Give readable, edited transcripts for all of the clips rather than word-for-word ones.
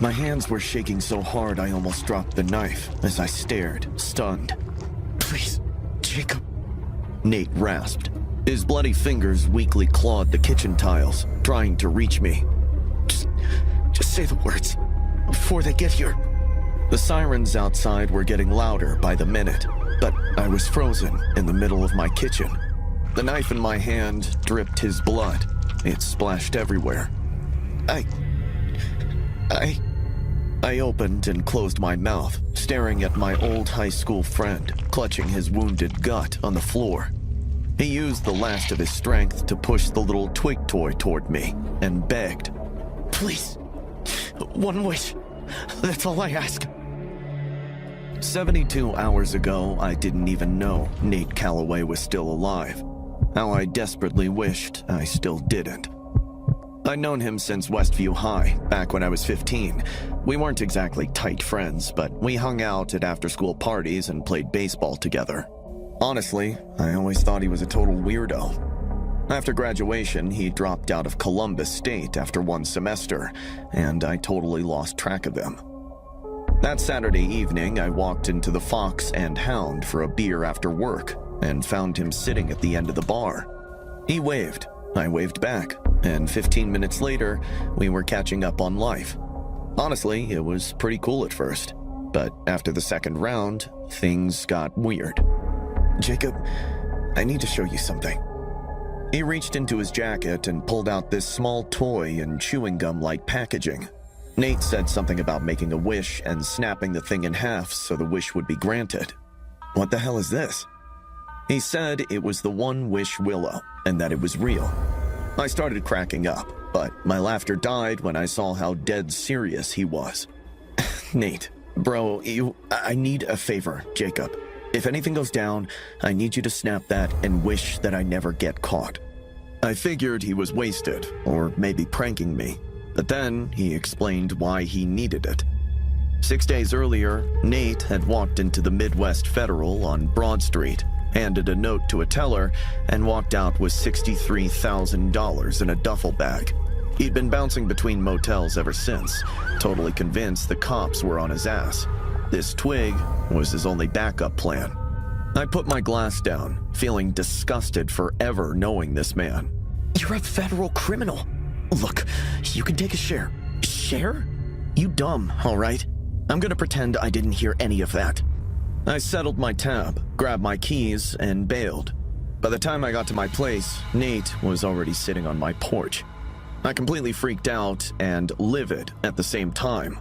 My hands were shaking so hard I almost dropped the knife as I stared, stunned. Please, Jacob. Nate rasped. His bloody fingers weakly clawed the kitchen tiles, trying to reach me. Just say the words before they get here. The sirens outside were getting louder by the minute, but I was frozen in the middle of my kitchen. The knife in my hand dripped his blood. It splashed everywhere. I opened and closed my mouth, staring at my old high school friend, clutching his wounded gut on the floor. He used the last of his strength to push the little twig toy toward me and begged. Please, one wish. That's all I ask. 72 hours ago, I didn't even know Nate Calloway was still alive. How I desperately wished I still didn't. I'd known him since Westview High, back when I was 15. We weren't exactly tight friends, but we hung out at after-school parties and played baseball together. Honestly, I always thought he was a total weirdo. After graduation, he dropped out of Columbus State after one semester, and I totally lost track of him. That Saturday evening, I walked into the Fox and Hound for a beer after work, and found him sitting at the end of the bar. He waved. I waved back, and 15 minutes later, we were catching up on life. Honestly, it was pretty cool at first, but after the second round, things got weird. Jacob, I need to show you something. He reached into his jacket and pulled out this small toy in chewing gum-like packaging. Nate said something about making a wish and snapping the thing in half so the wish would be granted. What the hell is this? He said it was the One Wish Willow, and that it was real. I started cracking up, but my laughter died when I saw how dead serious he was. Nate, bro, I need a favor, Jacob. If anything goes down, I need you to snap that and wish that I never get caught. I figured he was wasted, or maybe pranking me, but then he explained why he needed it. 6 days earlier, Nate had walked into the Midwest Federal on Broad Street, handed a note to a teller, and walked out with $63,000 in a duffel bag. He'd been bouncing between motels ever since, totally convinced the cops were on his ass. This twig was his only backup plan. I put my glass down, feeling disgusted forever knowing this man. You're a federal criminal. Look, you can take a share. Share? You dumb, all right? I'm gonna pretend I didn't hear any of that. I settled my tab, grabbed my keys, and bailed. By the time I got to my place, Nate was already sitting on my porch. I completely freaked out and livid at the same time.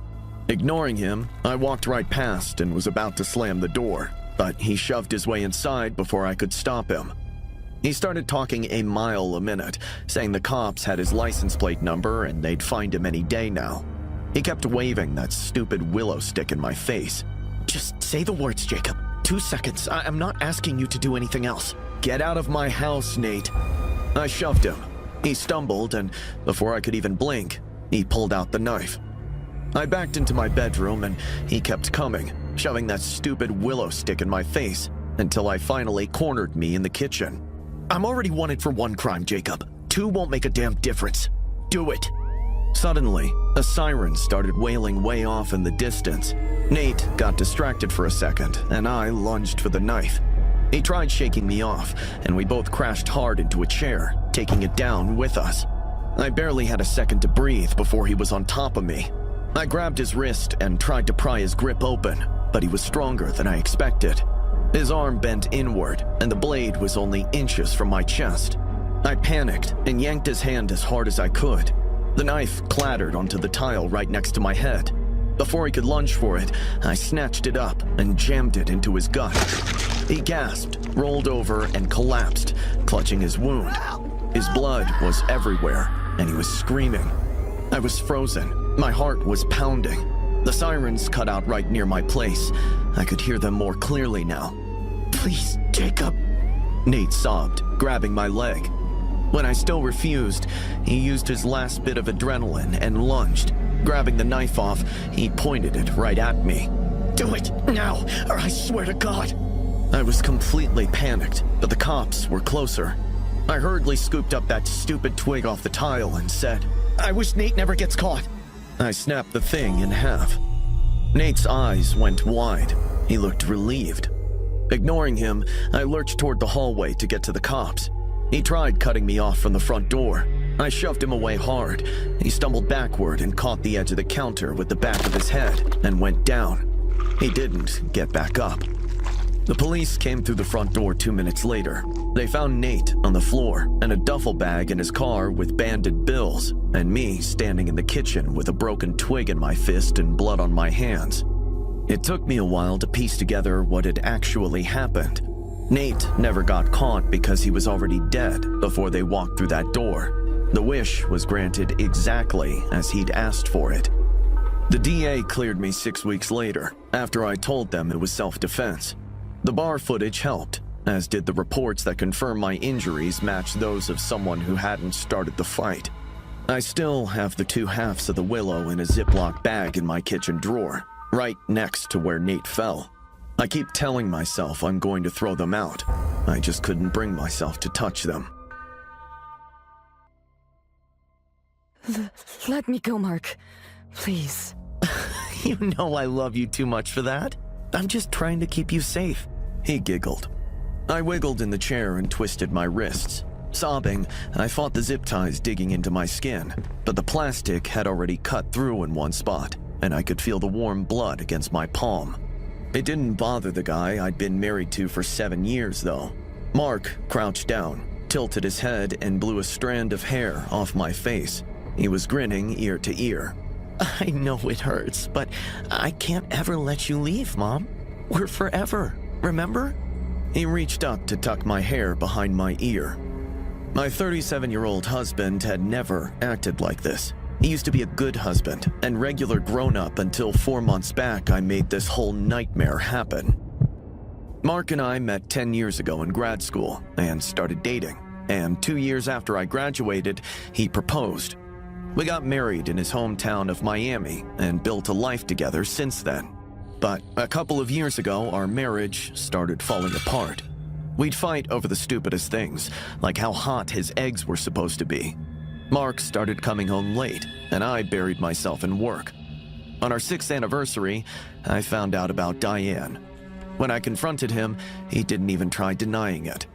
Ignoring him, I walked right past and was about to slam the door, but he shoved his way inside before I could stop him. He started talking a mile a minute, saying the cops had his license plate number and they'd find him any day now. He kept waving that stupid willow stick in my face. Just say the words, Jacob. 2 seconds. I'm not asking you to do anything else. Get out of my house, Nate. I shoved him. He stumbled, and before I could even blink, he pulled out the knife. I backed into my bedroom, and he kept coming, shoving that stupid willow stick in my face, until I finally cornered me in the kitchen. I'm already wanted for 1 crime, Jacob. 2 won't make a damn difference. Do it. Suddenly, a siren started wailing way off in the distance. Nate got distracted for a second, and I lunged for the knife. He tried shaking me off, and we both crashed hard into a chair, taking it down with us. I barely had a second to breathe before he was on top of me. I grabbed his wrist and tried to pry his grip open, but he was stronger than I expected. His arm bent inward, and the blade was only inches from my chest. I panicked and yanked his hand as hard as I could. The knife clattered onto the tile right next to my head. Before he could lunge for it, I snatched it up and jammed it into his gut. He gasped, rolled over, and collapsed, clutching his wound. His blood was everywhere, and he was screaming. I was frozen. My heart was pounding. The sirens cut out right near my place. I could hear them more clearly now. Please, Jacob. Nate sobbed, grabbing my leg. When I still refused, he used his last bit of adrenaline and lunged. Grabbing the knife off, he pointed it right at me. Do it, now, or I swear to God. I was completely panicked, but the cops were closer. I hurriedly scooped up that stupid twig off the tile and said, I wish Nate never gets caught. I snapped the thing in half. Nate's eyes went wide. He looked relieved. Ignoring him, I lurched toward the hallway to get to the cops. He tried cutting me off from the front door. I shoved him away hard. He stumbled backward and caught the edge of the counter with the back of his head and went down. He didn't get back up. The police came through the front door 2 minutes later. They found Nate on the floor and a duffel bag in his car with banded bills, and me standing in the kitchen with a broken twig in my fist and blood on my hands. It took me a while to piece together what had actually happened. Nate never got caught because he was already dead before they walked through that door. The wish was granted exactly as he'd asked for it. The DA cleared me 6 weeks later, after I told them it was self-defense. The bar footage helped, as did the reports that confirm my injuries matched those of someone who hadn't started the fight. I still have the 2 halves of the willow in a Ziploc bag in my kitchen drawer, right next to where Nate fell. I keep telling myself I'm going to throw them out. I just couldn't bring myself to touch them. Let me go, Mark. Please. You know I love you too much for that. I'm just trying to keep you safe. He giggled. I wiggled in the chair and twisted my wrists. Sobbing, I fought the zip ties digging into my skin, but the plastic had already cut through in one spot, and I could feel the warm blood against my palm. It didn't bother the guy I'd been married to for 7 years, though. Mark crouched down, tilted his head, and blew a strand of hair off my face. He was grinning ear to ear. I know it hurts, but I can't ever let you leave, Mom. We're forever, remember? He reached up to tuck my hair behind my ear. My 37-year-old husband had never acted like this. He used to be a good husband and regular grown-up until 4 months back I made this whole nightmare happen. Mark and I met 10 years ago in grad school and started dating, and 2 years after I graduated, he proposed. We got married in his hometown of Miami and built a life together since then. But a couple of years ago, our marriage started falling apart. We'd fight over the stupidest things, like how hot his eggs were supposed to be. Mark started coming home late, and I buried myself in work. On our 6th anniversary, I found out about Diane. When I confronted him, he didn't even try denying it.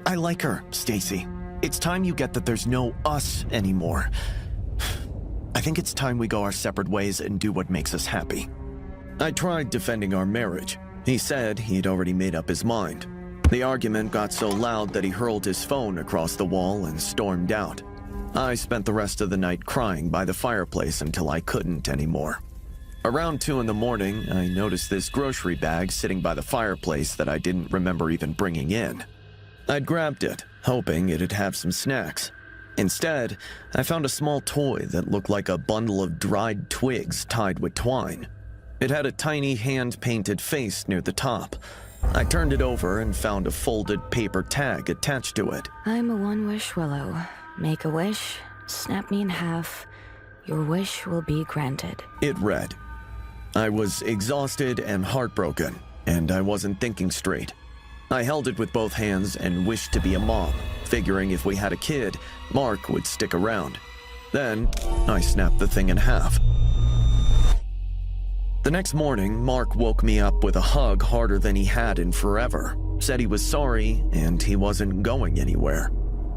I like her, Stacy. It's time you get that there's no us anymore. I think it's time we go our separate ways and do what makes us happy. I tried defending our marriage. He said he'd already made up his mind. The argument got so loud that he hurled his phone across the wall and stormed out. I spent the rest of the night crying by the fireplace until I couldn't anymore. Around 2 in the morning, I noticed this grocery bag sitting by the fireplace that I didn't remember even bringing in. I'd grabbed it, hoping it'd have some snacks. Instead, I found a small toy that looked like a bundle of dried twigs tied with twine. It had a tiny hand-painted face near the top. I turned it over and found a folded paper tag attached to it. I'm a one-wish willow. Make a wish, snap me in half. Your wish will be granted. It read. I was exhausted and heartbroken, and I wasn't thinking straight. I held it with both hands and wished to be a mom, figuring if we had a kid, Mark would stick around. Then, I snapped the thing in half. The next morning, Mark woke me up with a hug harder than he had in forever, said he was sorry and he wasn't going anywhere.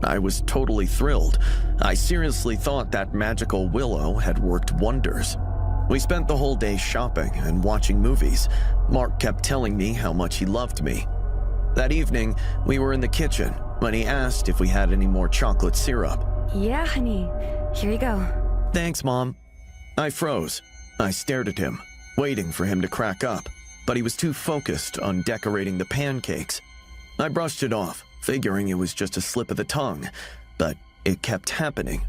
I was totally thrilled. I seriously thought that magical willow had worked wonders. We spent the whole day shopping and watching movies. Mark kept telling me how much he loved me. That evening, we were in the kitchen when he asked if we had any more chocolate syrup. Yeah, honey. Here you go. Thanks, Mom. I froze. I stared at him, waiting for him to crack up, but he was too focused on decorating the pancakes. I brushed it off, figuring it was just a slip of the tongue, but it kept happening.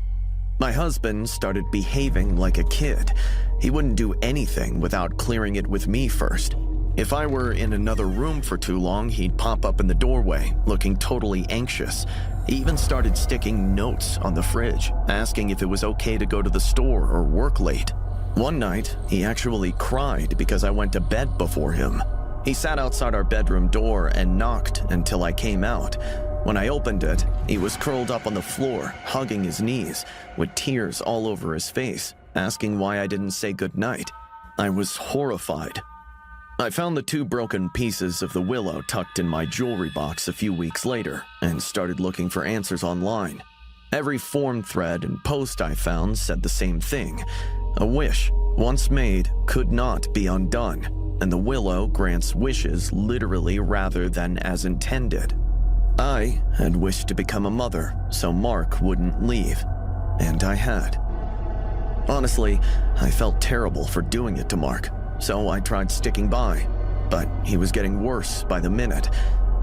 My husband started behaving like a kid. He wouldn't do anything without clearing it with me first. If I were in another room for too long, he'd pop up in the doorway, looking totally anxious. He even started sticking notes on the fridge, asking if it was okay to go to the store or work late. One night, he actually cried because I went to bed before him. He sat outside our bedroom door and knocked until I came out. When I opened it, he was curled up on the floor, hugging his knees, with tears all over his face. asking why I didn't say goodnight. I was horrified. I found the 2 broken pieces of the willow tucked in my jewelry box a few weeks later and started looking for answers online. Every forum thread and post I found said the same thing. A wish, once made, could not be undone, and the willow grants wishes literally rather than as intended. I had wished to become a mother so Mark wouldn't leave, and I had. Honestly, I felt terrible for doing it to Mark, so I tried sticking by, but he was getting worse by the minute.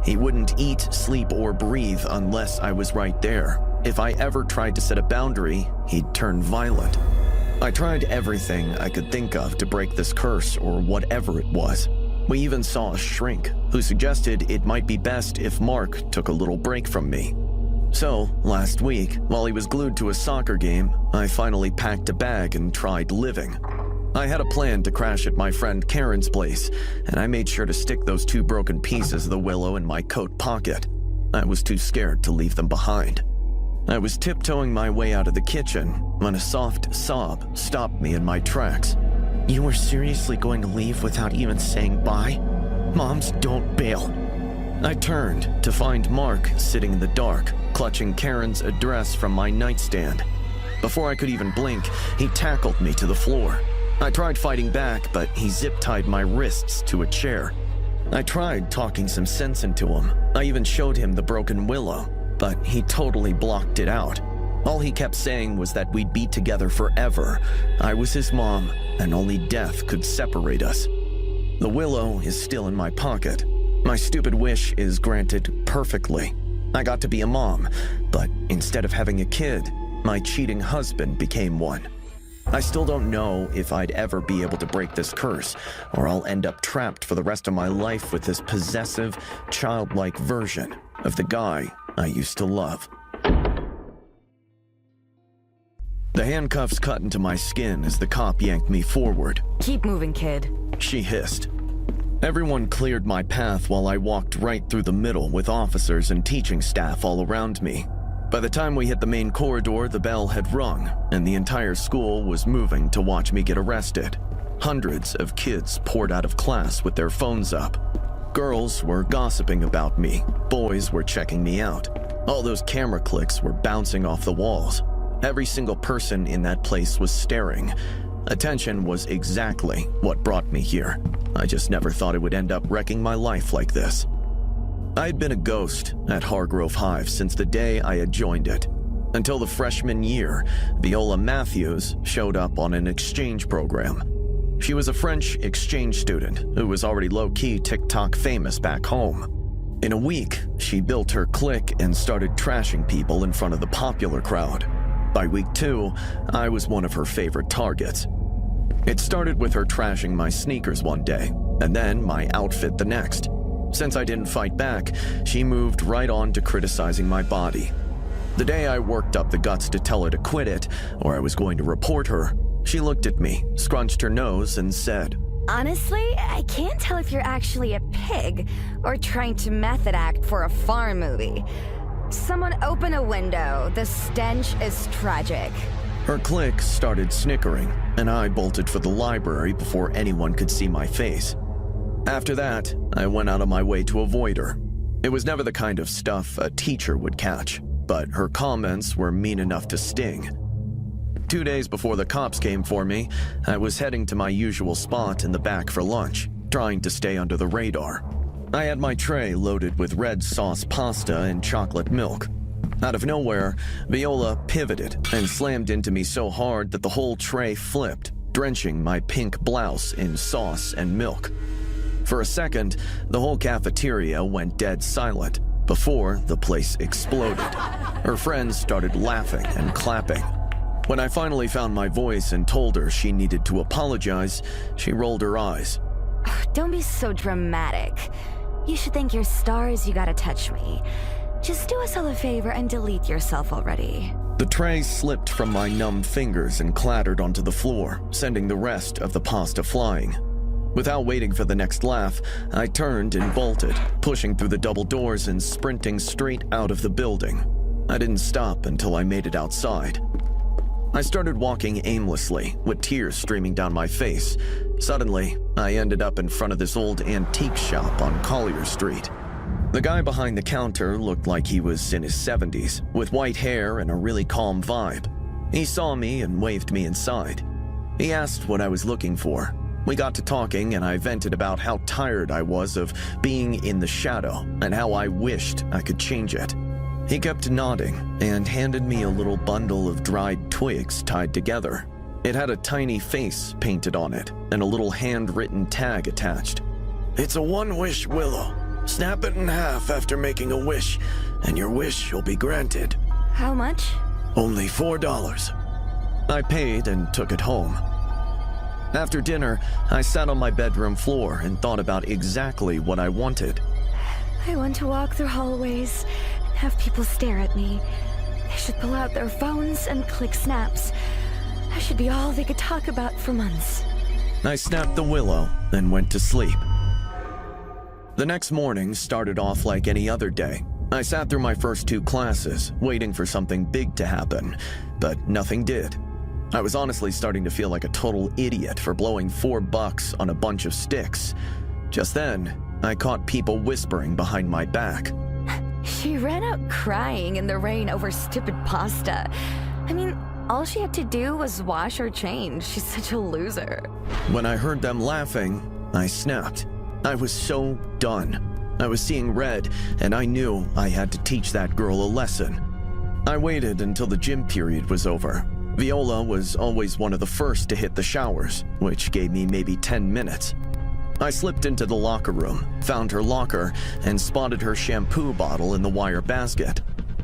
He wouldn't eat, sleep, or breathe unless I was right there. If I ever tried to set a boundary, he'd turn violent. I tried everything I could think of to break this curse or whatever it was. We even saw a shrink who suggested it might be best if Mark took a little break from me. So, last week, while he was glued to a soccer game, I finally packed a bag and tried living. I had a plan to crash at my friend Karen's place, and I made sure to stick those 2 broken pieces of the willow in my coat pocket. I was too scared to leave them behind. I was tiptoeing my way out of the kitchen when a soft sob stopped me in my tracks. You were seriously going to leave without even saying bye? Moms don't bail. I turned to find Mark sitting in the dark, clutching Karen's address from my nightstand. Before I could even blink, he tackled me to the floor. I tried fighting back, but he zip-tied my wrists to a chair. I tried talking some sense into him. I even showed him the broken willow, but he totally blocked it out. All he kept saying was that we'd be together forever. I was his mom, and only death could separate us. The willow is still in my pocket. My stupid wish is granted perfectly. I got to be a mom, but instead of having a kid, my cheating husband became one. I still don't know if I'd ever be able to break this curse, or I'll end up trapped for the rest of my life with this possessive, childlike version of the guy I used to love. The handcuffs cut into my skin as the cop yanked me forward. Keep moving, kid. She hissed. Everyone cleared my path while I walked right through the middle with officers and teaching staff all around me. By the time we hit the main corridor, the bell had rung, and the entire school was moving to watch me get arrested. Hundreds of kids poured out of class with their phones up. Girls were gossiping about me. Boys were checking me out. All those camera clicks were bouncing off the walls. Every single person in that place was staring. Attention was exactly what brought me here. I just never thought it would end up wrecking my life like this. I had been a ghost at Hargrove Hive since the day I had joined it. Until the freshman year, Viola Matthews showed up on an exchange program. She was a French exchange student who was already low-key TikTok famous back home. In a week, she built her clique and started trashing people in front of the popular crowd. By week 2, I was one of her favorite targets. It started with her trashing my sneakers one day, and then my outfit the next. Since I didn't fight back, she moved right on to criticizing my body. The day I worked up the guts to tell her to quit it, or I was going to report her, she looked at me, scrunched her nose, and said, Honestly, I can't tell if you're actually a pig or trying to method act for a farm movie. Someone open a window. The stench is tragic. Her clique started snickering, and I bolted for the library before anyone could see my face. After that, I went out of my way to avoid her. It was never the kind of stuff a teacher would catch, but her comments were mean enough to sting. 2 days before the cops came for me, I was heading to my usual spot in the back for lunch, trying to stay under the radar. I had my tray loaded with red sauce pasta and chocolate milk. Out of nowhere, Viola pivoted and slammed into me so hard that the whole tray flipped, drenching my pink blouse in sauce and milk. For a second, the whole cafeteria went dead silent before the place exploded. Her friends started laughing and clapping. When I finally found my voice and told her she needed to apologize, she rolled her eyes. Don't be so dramatic. You should thank your stars you gotta touch me. Just do us all a favor and delete yourself already. The tray slipped from my numb fingers and clattered onto the floor, sending the rest of the pasta flying. Without waiting for the next laugh, I turned and bolted, pushing through the double doors and sprinting straight out of the building. I didn't stop until I made it outside. I started walking aimlessly, with tears streaming down my face. Suddenly, I ended up in front of this old antique shop on Collier Street. The guy behind the counter looked like he was in his 70s, with white hair and a really calm vibe. He saw me and waved me inside. He asked what I was looking for. We got to talking, and I vented about how tired I was of being in the shadow and how I wished I could change it. He kept nodding and handed me a little bundle of dried twigs tied together. It had a tiny face painted on it and a little handwritten tag attached. It's a one-wish willow. Snap it in half after making a wish, and your wish will be granted. How much? Only $4. I paid and took it home. After dinner, I sat on my bedroom floor and thought about exactly what I wanted. I want to walk through hallways and have people stare at me. They should pull out their phones and click snaps. I should be all they could talk about for months. I snapped the willow and went to sleep. The next morning started off like any other day. I sat through my first 2 classes, waiting for something big to happen, but nothing did. I was honestly starting to feel like a total idiot for blowing $4 on a bunch of sticks. Just then, I caught people whispering behind my back. She ran out crying in the rain over stupid pasta. I mean, all she had to do was wash her change. She's such a loser. When I heard them laughing, I snapped. I was so done. I was seeing red, and I knew I had to teach that girl a lesson. I waited until the gym period was over. Viola was always one of the first to hit the showers, which gave me maybe 10 minutes. I slipped into the locker room, found her locker, and spotted her shampoo bottle in the wire basket.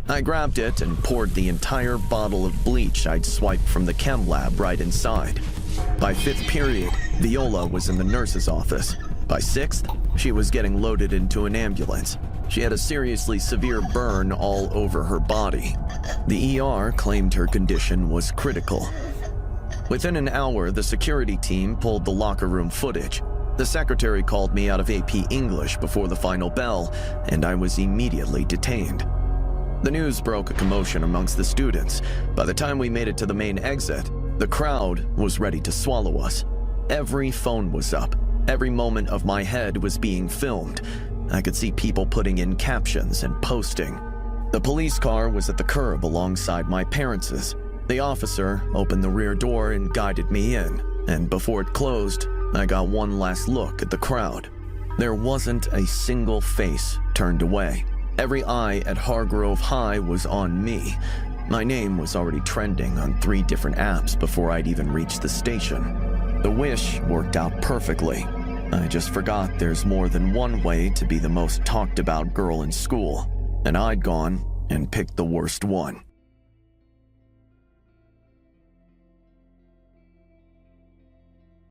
I grabbed it and poured the entire bottle of bleach I'd swiped from the chem lab right inside. By 5th period, Viola was in the nurse's office. By 6th, she was getting loaded into an ambulance. She had a seriously severe burn all over her body. The ER claimed her condition was critical. Within an hour, the security team pulled the locker room footage. The secretary called me out of AP English before the final bell, and I was immediately detained. The news broke a commotion amongst the students. By the time we made it to the main exit, the crowd was ready to swallow us. Every phone was up. Every moment of my head was being filmed. I could see people putting in captions and posting. The police car was at the curb alongside my parents'. The officer opened the rear door and guided me in, and before it closed, I got one last look at the crowd. There wasn't a single face turned away. Every eye at Hargrove High was on me. My name was already trending on 3 different apps before I'd even reached the station. The wish worked out perfectly. I just forgot there's more than one way to be the most talked about girl in school, and I'd gone and picked the worst one.